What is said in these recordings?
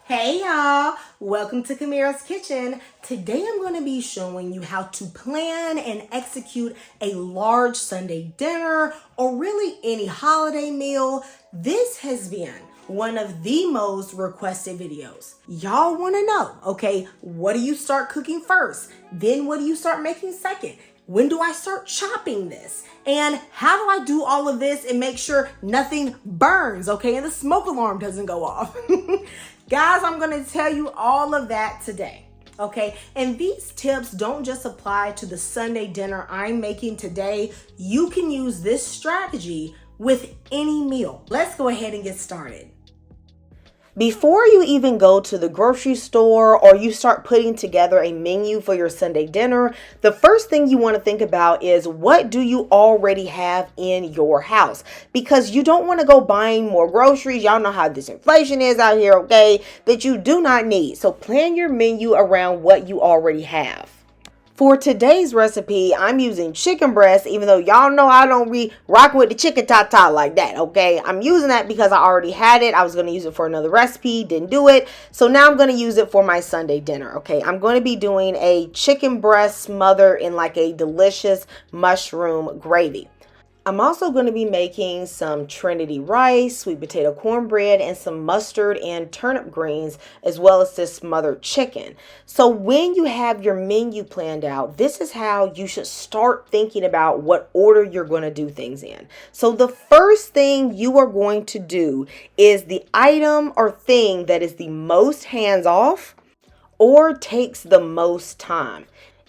Hey y'all, welcome to Camara's Kitchen. Today I'm going to be showing you how to plan and execute a large Sunday dinner or really any holiday meal. This has been one of the most requested videos. Y'all want to know, okay, what do you start cooking first? Then what do you start making second? When do I start chopping this? And how do I do all of this and make sure nothing burns, okay, and the smoke alarm doesn't go off? Guys, I'm gonna tell you all of that today, okay? And these tips don't just apply to the Sunday dinner I'm making today. You can use this strategy with any meal. Let's go ahead and get started. Before you even go to the grocery store or you start putting together a menu for your Sunday dinner, the first thing you want to think about is what do you already have in your house? Because you don't want to go buying more groceries. Y'all know how this inflation is out here, okay? That you do not need. So plan your menu around what you already have. For today's recipe, I'm using chicken breast, even though y'all know I don't be rocking with the chicken tata like that, okay? I'm using that because I already had it. I was going to use it for another recipe, didn't do it. So now I'm going to use it for my Sunday dinner, okay? I'm going to be doing a chicken breast smothered in like a delicious mushroom gravy. I'm also going to be making some Trinity rice, sweet potato cornbread, and some mustard and turnip greens, as well as this smothered chicken. So when you have your menu planned out, this is how you should start thinking about what order you're going to do things in. So the first thing you are going to do is the item or thing that is the most hands-off or takes the most time.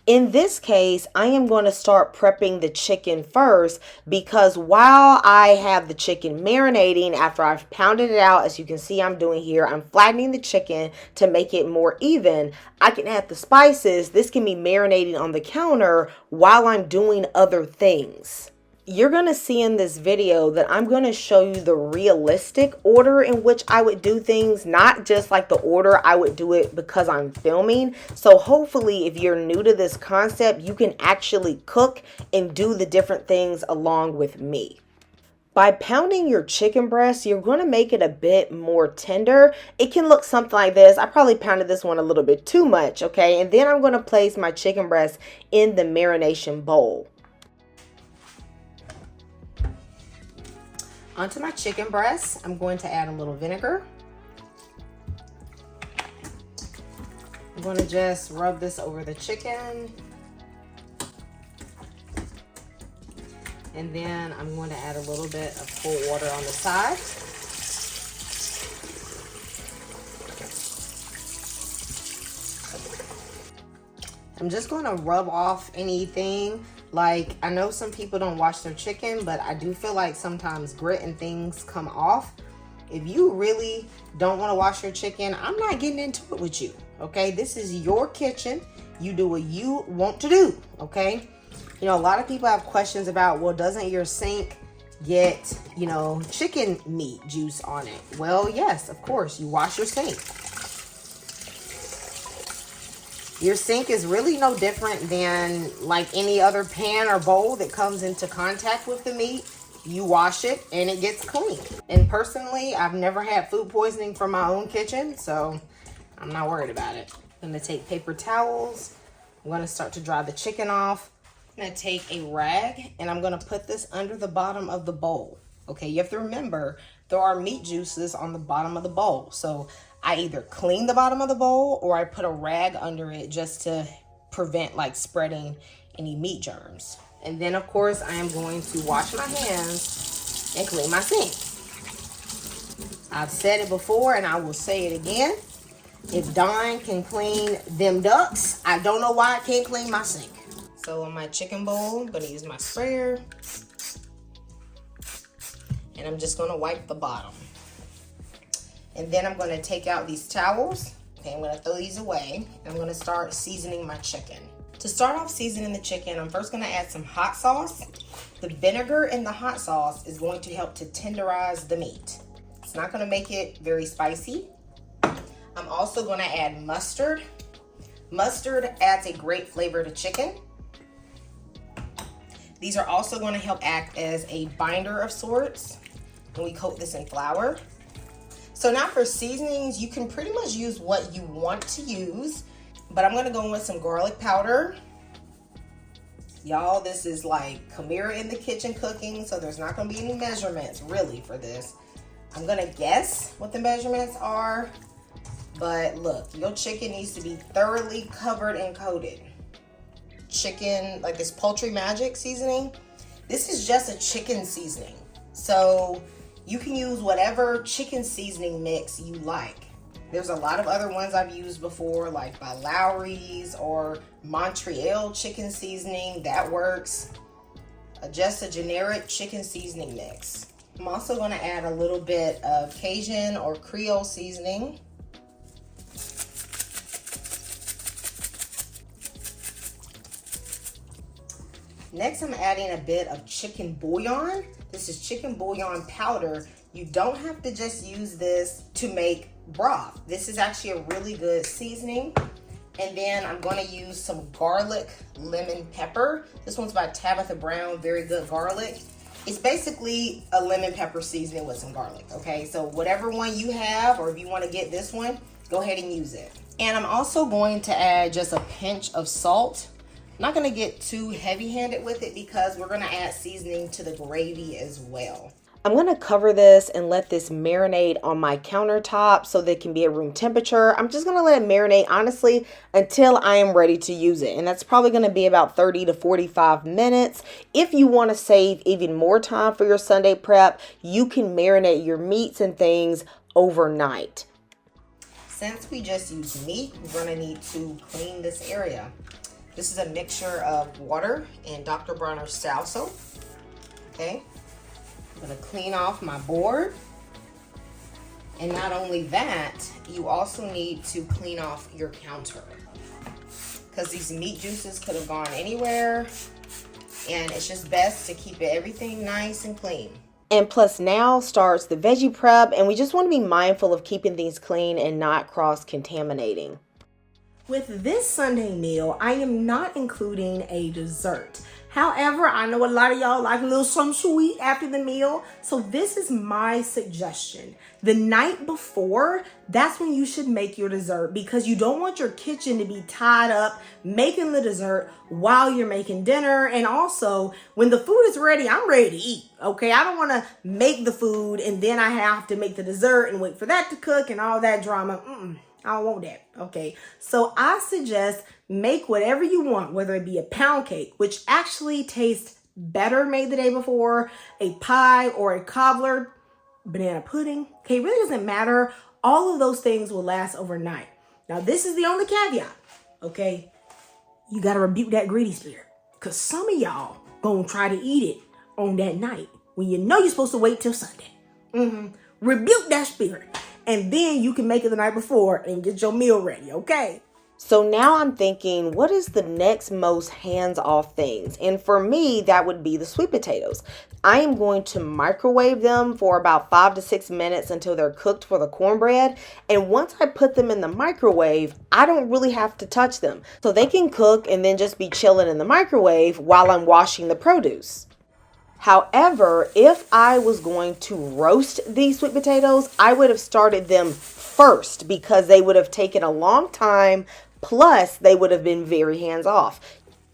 In this case, I am going to start prepping the chicken first because while I have the chicken marinating after I've pounded it out, as you can see I'm doing here, I'm flattening the chicken to make it more even. I can add the spices. This can be marinating on the counter while I'm doing other things. You're going to see in this video that I'm going to show you the realistic order in which I would do things, not just like the order I would do it because I'm filming. So hopefully if you're new to this concept, you can actually cook and do the different things along with me. By pounding your chicken breast, you're going to make it a bit more tender. It can look something like this. I probably pounded this one a little bit too much, okay? And then I'm going to place my chicken breast in the marination bowl. Onto my chicken breast, I'm going to add a little vinegar. I'm going to just rub this over the chicken. And then I'm going to add a little bit of cold water on the side. I'm just going to rub off anything. Like, I know some people don't wash their chicken, but I do feel like sometimes grit and things come off. If you really don't want to wash your chicken, I'm not getting into it with you, okay? This is your kitchen. You do what you want to do, okay? You know, a lot of people have questions about, well, doesn't your sink get, you know, chicken meat juice on it? Well, yes, of course, you wash your sink. Your sink is really no different than like any other pan or bowl that comes into contact with the meat. You wash it and it gets clean. And personally, I've never had food poisoning from my own kitchen, so I'm not worried about it. I'm gonna take paper towels. I'm gonna start to dry the chicken off. I'm gonna take a rag and I'm gonna put this under the bottom of the bowl. Okay, you have to remember there are meat juices on the bottom of the bowl. So I either clean the bottom of the bowl or I put a rag under it just to prevent like spreading any meat germs. And then of course I am going to wash my hands and clean my sink. I've said it before and I will say it again. If Dawn can clean them ducks, I don't know why I can't clean my sink. So on my chicken bowl, I'm gonna use my sprayer. And I'm just gonna wipe the bottom. And then I'm going to take out these towels. Okay, I'm going to throw these away. I'm going to start seasoning my chicken. To start off seasoning the chicken, I'm first going to add some hot sauce. The vinegar in the hot sauce is going to help to tenderize the meat. It's not going to make it very spicy. I'm also going to add mustard. Mustard adds a great flavor to chicken. These are also going to help act as a binder of sorts when we coat this in flour. So now for seasonings, you can pretty much use what you want to use, but I'm gonna go in with some garlic powder. Y'all, this is like Kamira in the kitchen cooking, so there's not gonna be any measurements really for this. I'm gonna guess what the measurements are, but look, your chicken needs to be thoroughly covered and coated. Chicken, like this Poultry Magic seasoning, this is just a chicken seasoning. So you can use whatever chicken seasoning mix you like. There's a lot of other ones I've used before, like by Lowry's or Montreal chicken seasoning, that works. Just a generic chicken seasoning mix. I'm also gonna add a little bit of Cajun or Creole seasoning. Next, I'm adding a bit of chicken bouillon. This is chicken bouillon powder. You don't have to just use this to make broth. This is actually a really good seasoning. And then I'm going to use some garlic lemon pepper. This one's by Tabitha Brown, very good garlic. It's basically a lemon pepper seasoning with some garlic, okay? So whatever one you have, or if you want to get this one, go ahead and use it. And I'm also going to add just a pinch of salt. I'm not gonna get too heavy-handed with it because we're gonna add seasoning to the gravy as well. I'm gonna cover this and let this marinate on my countertop so that it can be at room temperature. I'm just gonna let it marinate, honestly, until I am ready to use it. And that's probably gonna be about 30 to 45 minutes. If you wanna save even more time for your Sunday prep, you can marinate your meats and things overnight. Since we just used meat, we're gonna need to clean this area. This is a mixture of water and Dr. Bronner's Sow Soap. Okay, I'm gonna clean off my board. And not only that, you also need to clean off your counter, because these meat juices could have gone anywhere, and it's just best to keep everything nice and clean. And plus now starts the veggie prep, and we just want to be mindful of keeping things clean and not cross-contaminating. With this Sunday meal, I am not including a dessert. However, I know a lot of y'all like a little something sweet after the meal, so this is my suggestion. The night before, that's when you should make your dessert, because you don't want your kitchen to be tied up making the dessert while you're making dinner. And also, when the food is ready, I'm ready to eat, okay? I don't want to make the food and then I have to make the dessert and wait for that to cook and all that drama. I don't want that, okay? So I suggest make whatever you want, whether it be a pound cake, which actually tastes better made the day before, a pie or a cobbler, banana pudding, okay? It really doesn't matter. All of those things will last overnight. Now, this is the only caveat, okay? You got to rebuke that greedy spirit, because some of y'all gonna try to eat it on that night when you know you're supposed to wait till Sunday. Rebuke that spirit. And then you can make it the night before and get your meal ready, okay? So now I'm thinking, what is the next most hands-off things? And for me, that would be the sweet potatoes. I am going to microwave them for about 5 to 6 minutes until they're cooked for the cornbread. And once I put them in the microwave, I don't really have to touch them. So they can cook and then just be chilling in the microwave while I'm washing the produce. However, if I was going to roast these sweet potatoes, I would have started them first because they would have taken a long time, plus they would have been very hands-off.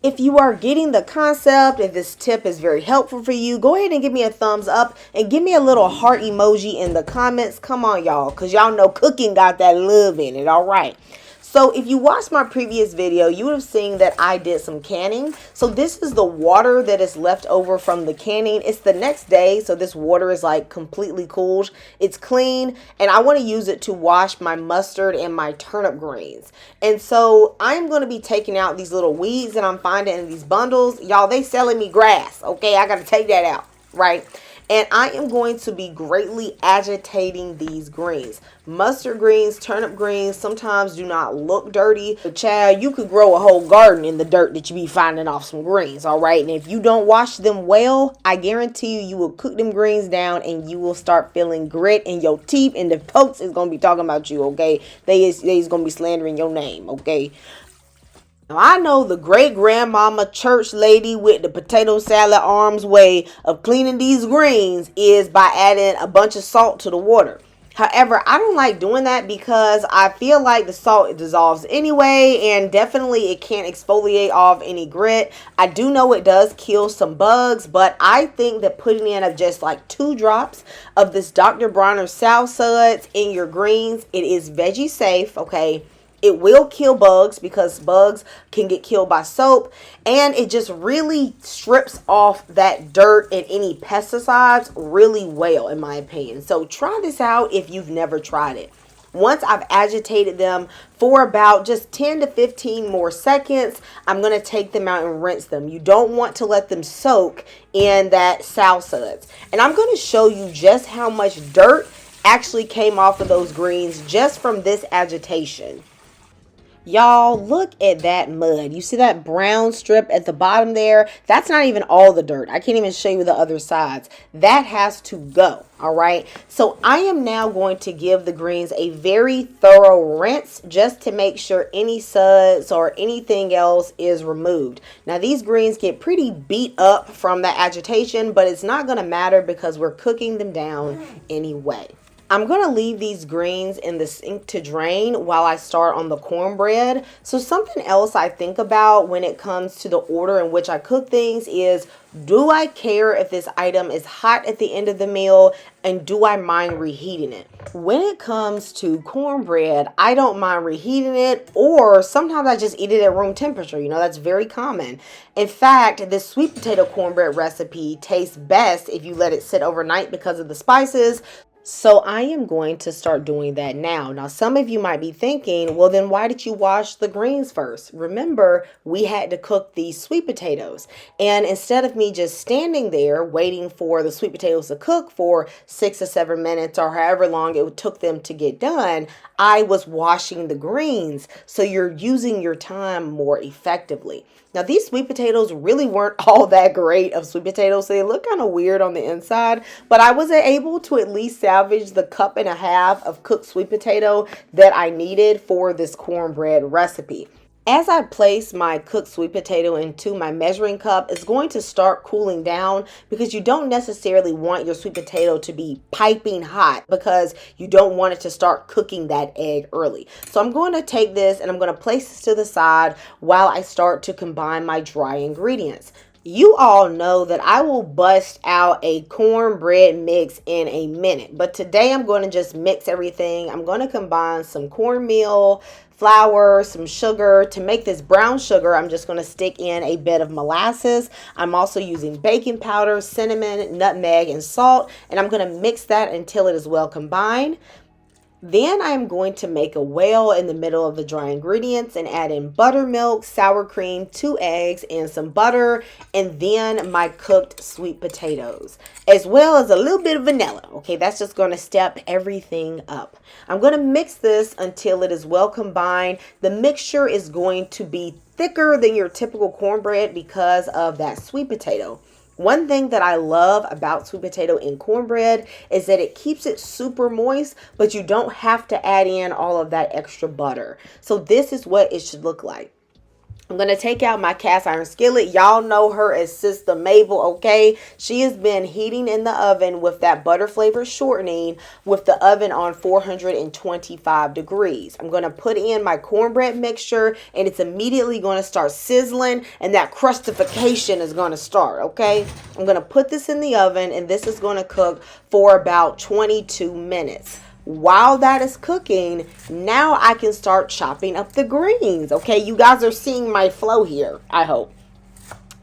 If you are getting the concept, if this tip is very helpful for you, go ahead and give me a thumbs up and give me a little heart emoji in the comments. Come on, y'all, because y'all know cooking got that love in it, all right? So if you watched my previous video, you would have seen that I did some canning. So this is the water that is left over from the canning. It's the next day, so this water is like completely cooled. It's clean, and I want to use it to wash my mustard and my turnip greens. And so I'm going to be taking out these little weeds that I'm finding in these bundles. Y'all, they selling me grass, okay? I got to take that out, right? And I am going to be greatly agitating these greens. Mustard greens, turnip greens sometimes do not look dirty. But child, you could grow a whole garden in the dirt that you be finding off some greens, all right? And if you don't wash them well, I guarantee you, you will cook them greens down and you will start feeling grit in your teeth, and the folks is going to be talking about you, okay? They is going to be slandering your name, okay? Now, I know the great-grandmama church lady with the potato salad arms way of cleaning these greens is by adding a bunch of salt to the water. However, I don't like doing that because I feel like the salt dissolves anyway, and definitely it can't exfoliate off any grit. I do know it does kill some bugs, but I think that putting in of just like 2 drops of this Dr. Bronner South Suds in your greens, it is veggie safe, okay? It will kill bugs because bugs can get killed by soap, and it just really strips off that dirt and any pesticides really well, in my opinion. So try this out if you've never tried it. Once I've agitated them for about just 10 to 15 more seconds, I'm going to take them out and rinse them. You don't want to let them soak in that South Suds. And I'm going to show you just how much dirt actually came off of those greens just from this agitation. Y'all, look at that mud. You see that brown strip at the bottom there? That's not even all the dirt. I can't even show you the other sides. That has to go, all right? So I am now going to give the greens a very thorough rinse just to make sure any suds or anything else is removed. Now, these greens get pretty beat up from that agitation, but it's not going to matter because we're cooking them down anyway. I'm going to leave these greens in the sink to drain while I start on the cornbread. So something else I think about when it comes to the order in which I cook things is, do I care if this item is hot at the end of the meal, and do I mind reheating it? When it comes to cornbread, I don't mind reheating it, or sometimes I just eat it at room temperature. You know, that's very common. In fact, this sweet potato cornbread recipe tastes best if you let it sit overnight because of the spices. So I am going to start doing that now. Now, some of you might be thinking, well, then why did you wash the greens first? Remember, we had to cook these sweet potatoes. And instead of me just standing there waiting for the sweet potatoes to cook for 6 or 7 minutes or however long it took them to get done, I was washing the greens. So you're using your time more effectively. Now, these sweet potatoes really weren't all that great of sweet potatoes. So they look kind of weird on the inside, but I was able to at least salvage the 1.5 cups of cooked sweet potato that I needed for this cornbread recipe. As I place my cooked sweet potato into my measuring cup, it's going to start cooling down because you don't necessarily want your sweet potato to be piping hot because you don't want it to start cooking that egg early. So I'm going to take this and I'm going to place this to the side while I start to combine my dry ingredients. You all know that I will bust out a cornbread mix in a minute, but today I'm going to just mix everything. I'm going to combine some cornmeal, flour, some sugar. To make this brown sugar, I'm just going to stick in a bit of molasses. I'm also using baking powder, cinnamon, nutmeg, and salt, and I'm going to mix that until it is well combined. Then I'm going to make a whale in the middle of the dry ingredients and add in buttermilk, sour cream, 2 eggs, and some butter, and then my cooked sweet potatoes, as well as a little bit of vanilla. Okay, that's just going to step everything up. I'm going to mix this until it is well combined. The mixture is going to be thicker than your typical cornbread because of that sweet potato. One thing that I love about sweet potato in cornbread is that it keeps it super moist, but you don't have to add in all of that extra butter. So this is what it should look like. I'm going to take out my cast iron skillet. Y'all know her as Sister Mabel, okay? She has been heating in the oven with that butter flavor shortening with the oven on 425 degrees. I'm going to put in my cornbread mixture and it's immediately going to start sizzling and that crustification is going to start, okay? I'm going to put this in the oven and this is going to cook for about 22 minutes. While that is cooking, now I can start chopping up the greens. Okay, you guys are seeing my flow here, I hope.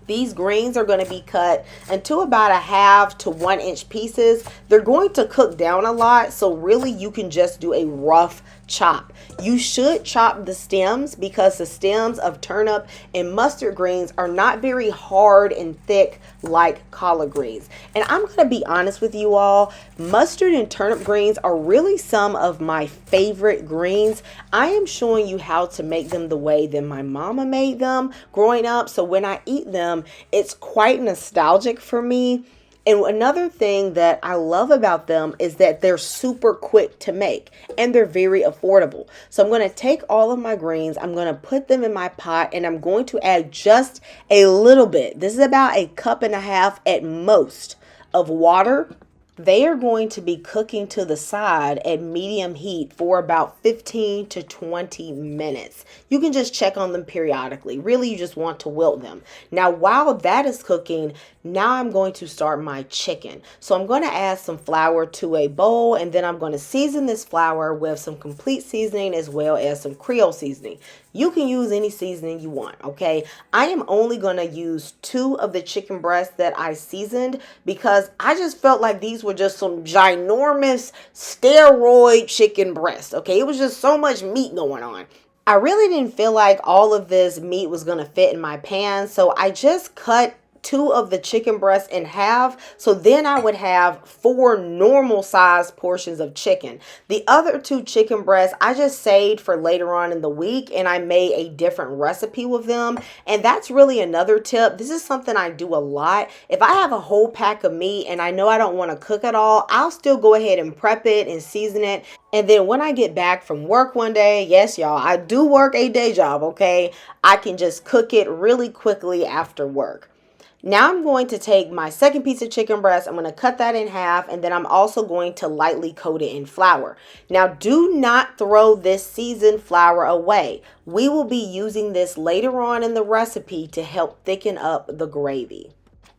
These greens are going to be cut into about 1/2 to 1 inch pieces. They're going to cook down a lot, so really you can just do a rough chop. You should chop the stems because the stems of turnip and mustard greens are not very hard and thick like collard greens. And I'm going to be honest with you all, mustard and turnip greens are really some of my favorite greens. I am showing you how to make them the way that my mama made them growing up. So when I eat them, it's quite nostalgic for me. And another thing that I love about them is that they're super quick to make and they're very affordable. So I'm going to take all of my greens, I'm going to put them in my pot and I'm going to add just a little bit. This is about 1.5 cups at most of water. They are going to be cooking to the side at medium heat for about 15 to 20 minutes. You can just check on them periodically. Really, you just want to wilt them. Now, while that is cooking, now I'm going to start my chicken. So I'm going to add some flour to a bowl, and then I'm going to season this flour with some complete seasoning as well as some Creole seasoning. You can use any seasoning you want, okay? I am only going to use 2 of the chicken breasts that I seasoned because I just felt like these were just some ginormous steroid chicken breasts, okay? It was just so much meat going on. I really didn't feel like all of this meat was going to fit in my pan, so I just cut 2 of the chicken breasts in half, so then I would have 4 normal size portions of chicken. The other 2 chicken breasts I just saved for later on in the week, and I made a different recipe with them. And that's really another tip. This is something I do a lot. If I have a whole pack of meat and I know I don't want to cook it all, I'll still go ahead and prep it and season it. And then when I get back from work one day, yes, y'all, I do work a day job, okay? I can just cook it really quickly after work. Now I'm going to take my second piece of chicken breast. I'm going to cut that in half, and then I'm also going to lightly coat it in flour. Now, do not throw this seasoned flour away. We will be using this later on in the recipe to help thicken up the gravy.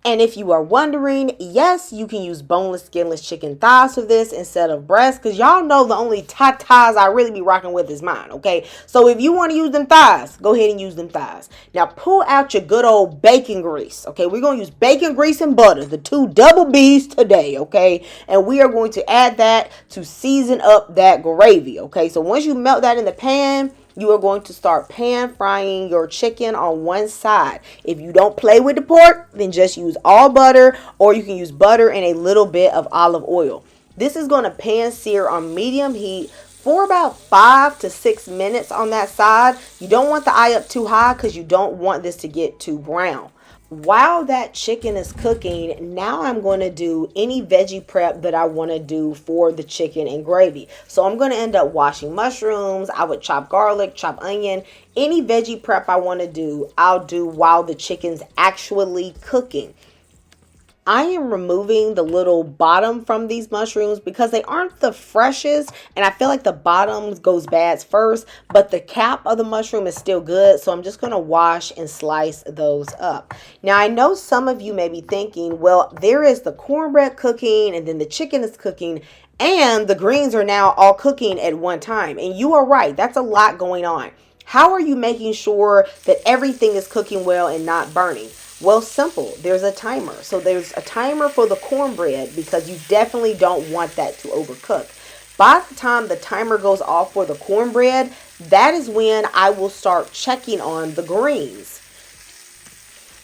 And if you are wondering, yes, you can use boneless, skinless chicken thighs for this instead of breast, because y'all know the only thighs I really be rocking with is mine, okay? So if you want to use them thighs, go ahead and use them thighs. Now pull out your good old bacon grease, okay? We're going to use bacon grease and butter, the 2 double B's today, okay? And we are going to add that to season up that gravy, okay? So once you melt that in the pan, you are going to start pan frying your chicken on one side. If you don't play with the pork, then just use all butter, or you can use butter and a little bit of olive oil. This is going to pan sear on medium heat for about 5 to 6 minutes on that side. You don't want the eye up too high because you don't want this to get too brown. While that chicken is cooking, now I'm going to do any veggie prep that I want to do for the chicken and gravy. So I'm going to end up washing mushrooms. I would chop garlic, chop onion. Any veggie prep I want to do, I'll do while the chicken's actually cooking. I am removing the little bottom from these mushrooms because they aren't the freshest, and I feel like the bottom goes bad first, but the cap of the mushroom is still good, so I'm just going to wash and slice those up. Now, I know some of you may be thinking, well, there is the cornbread cooking, and then the chicken is cooking, and the greens are now all cooking at one time, and you are right. That's a lot going on. How are you making sure that everything is cooking well and not burning? Well, simple. There's a timer. So there's a timer for the cornbread because you definitely don't want that to overcook. By the time the timer goes off for the cornbread, that is when I will start checking on the greens.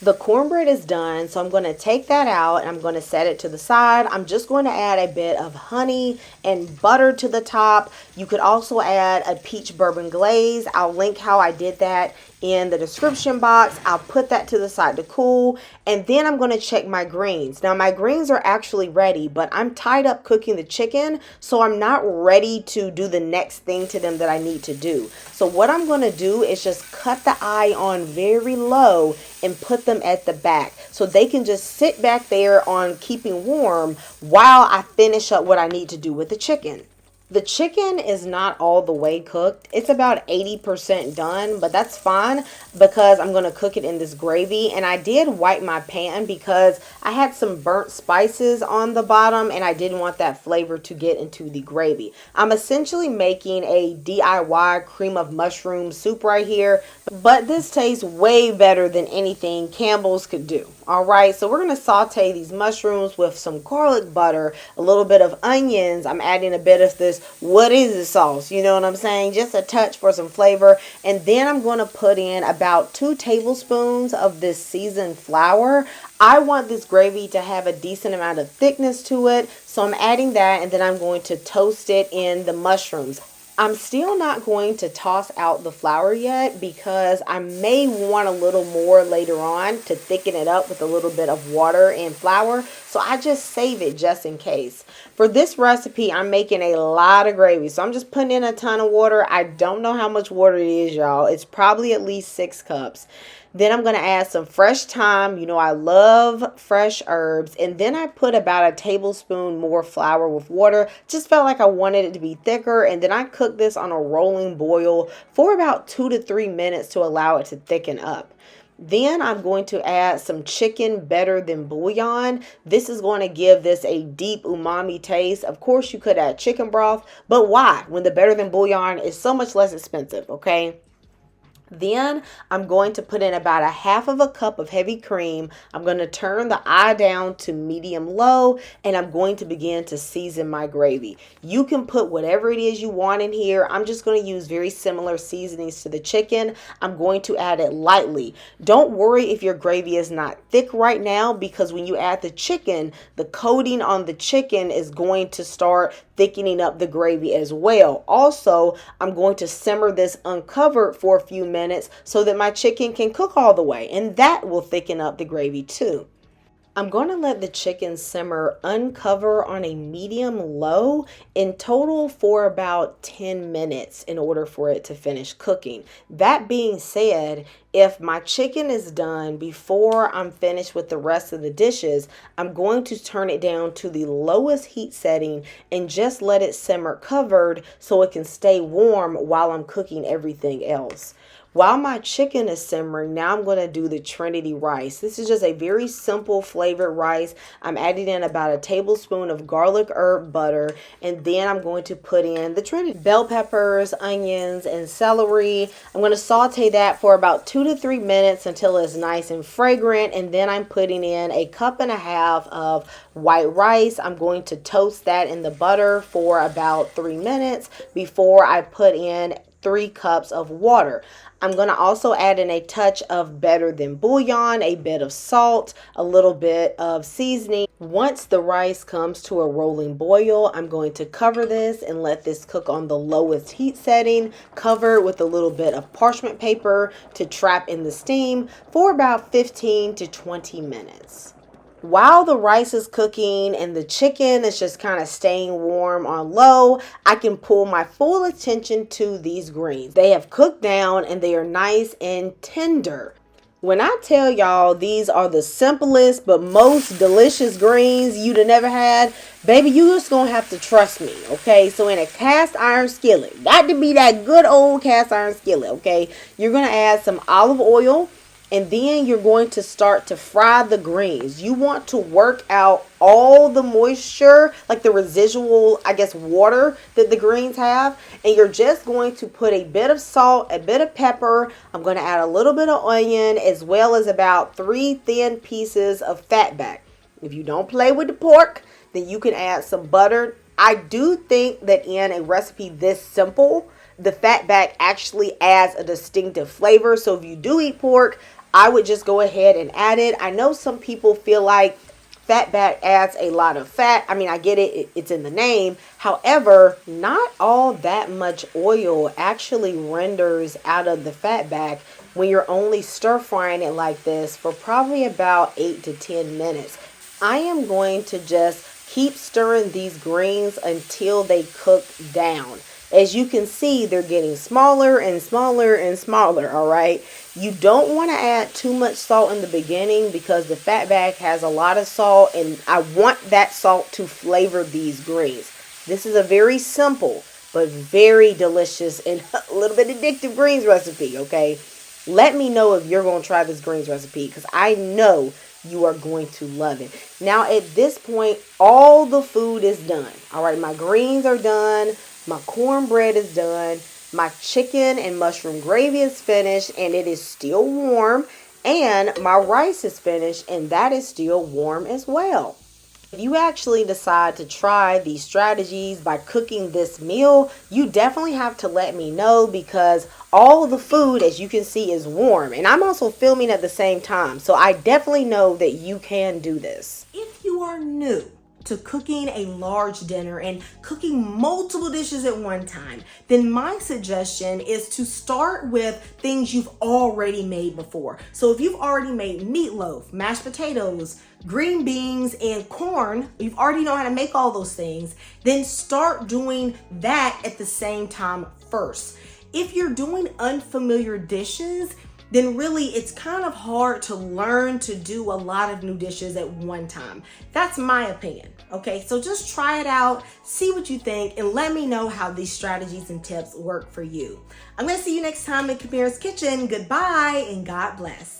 The cornbread is done, so I'm going to take that out and I'm going to set it to the side. I'm just going to add a bit of honey and butter to the top. You could also add a peach bourbon glaze. I'll link how I did that in the description box. I'll put that to the side to cool, and then I'm going to check my greens. Now my greens are actually ready, but I'm tied up cooking the chicken, so I'm not ready to do the next thing to them that I need to do. So what I'm going to do is just cut the eye on very low and put them at the back so they can just sit back there on keeping warm while I finish up what I need to do with the chicken. The chicken is not all the way cooked. It's about 80% done, but that's fine because I'm going to cook it in this gravy. And I did wipe my pan because I had some burnt spices on the bottom and I didn't want that flavor to get into the gravy. I'm essentially making a DIY cream of mushroom soup right here, but this tastes way better than anything Campbell's could do. All right, so we're going to saute these mushrooms with some garlic butter, a little bit of onions. I'm adding a bit of this, what is this sauce? You know what I'm saying? Just a touch for some flavor. And then I'm going to put in about 2 tablespoons of this seasoned flour. I want this gravy to have a decent amount of thickness to it. So I'm adding that, and then I'm going to toast it in the mushrooms. I'm still not going to toss out the flour yet because I may want a little more later on to thicken it up with a little bit of water and flour. So I just save it just in case. For this recipe, I'm making a lot of gravy. So I'm just putting in a ton of water. I don't know how much water it is, y'all. It's probably at least 6 cups. Then I'm going to add some fresh thyme. You know, I love fresh herbs. And then I put about a tablespoon more flour with water. Just felt like I wanted it to be thicker. And then I cook this on a rolling boil for about 2 to 3 minutes to allow it to thicken up. Then I'm going to add some chicken better than bouillon. This is going to give this a deep umami taste. Of course, you could add chicken broth, but why? When the better than bouillon is so much less expensive, okay? Then I'm going to put in about a half of a cup of heavy cream. I'm going to turn the eye down to medium low, and I'm going to begin to season my gravy. You can put whatever it is you want in here. I'm just going to use very similar seasonings to the chicken. I'm going to add it lightly. Don't worry if your gravy is not thick right now, because when you add the chicken, the coating on the chicken is going to start thickening up the gravy as well. Also, I'm going to simmer this uncovered for a few minutes so that my chicken can cook all the way, and that will thicken up the gravy too. I'm going to let the chicken simmer uncover on a medium low in total for about 10 minutes in order for it to finish cooking. That being said, if my chicken is done before I'm finished with the rest of the dishes, I'm going to turn it down to the lowest heat setting and just let it simmer covered so it can stay warm while I'm cooking everything else. While my chicken is simmering, now I'm going to do the Trinity rice. This is just a very simple flavored rice. I'm adding in about a tablespoon of garlic herb butter, and then I'm going to put in the Trinity bell peppers, onions, and celery. I'm going to saute that for about 2 to 3 minutes until it's nice and fragrant, and then I'm putting in a cup and a half of white rice. I'm going to toast that in the butter for about 3 minutes before I put in 3 cups of water. I'm going to also add in a touch of better than bouillon, a bit of salt, a little bit of seasoning. Once the rice comes to a rolling boil, I'm going to cover this and let this cook on the lowest heat setting, covered with a little bit of parchment paper to trap in the steam for about 15 to 20 minutes. While the rice is cooking and the chicken is just kind of staying warm on low, I can pull my full attention to these greens. They have cooked down and they are nice and tender. When I tell y'all these are the simplest but most delicious greens you'd have never had, baby, you just gonna have to trust me, okay? So in a cast iron skillet, got to be that good old cast iron skillet, okay? You're gonna add some olive oil, and then you're going to start to fry the greens. You want to work out all the moisture, like the residual, I guess, water that the greens have. And you're just going to put a bit of salt, a bit of pepper. I'm going to add a little bit of onion, as well as about 3 thin pieces of fat back. If you don't play with the pork, then you can add some butter. I do think that in a recipe this simple, the fat back actually adds a distinctive flavor. So if you do eat pork, I would just go ahead and add it. I know some people feel like fat back adds a lot of fat. I mean, I get it. It's in the name. However, not all that much oil actually renders out of the fat back when you're only stir frying it like this for probably about 8 to 10 minutes. I am going to just keep stirring these greens until they cook down. As you can see, they're getting smaller and smaller and smaller, all right? You don't want to add too much salt in the beginning because the fat back has a lot of salt, and I want that salt to flavor these greens. This is a very simple but very delicious and a little bit addictive greens recipe, okay? Let me know if you're going to try this greens recipe because I know you are going to love it. Now, at this point, all the food is done. All right, my greens are done. My cornbread is done. My chicken and mushroom gravy is finished and it is still warm. And my rice is finished and that is still warm as well. If you actually decide to try these strategies by cooking this meal, you definitely have to let me know because all the food, as you can see, is warm. And I'm also filming at the same time. So I definitely know that you can do this. If you are new to cooking a large dinner and cooking multiple dishes at one time, then my suggestion is to start with things you've already made before. So if you've already made meatloaf, mashed potatoes, green beans, and corn, you've already know how to make all those things, then start doing that at the same time first. If you're doing unfamiliar dishes, then really it's kind of hard to learn to do a lot of new dishes at one time. That's my opinion. Okay, so just try it out, see what you think, and let me know how these strategies and tips work for you. I'm gonna see you next time in Kamira's Kitchen. Goodbye and God bless.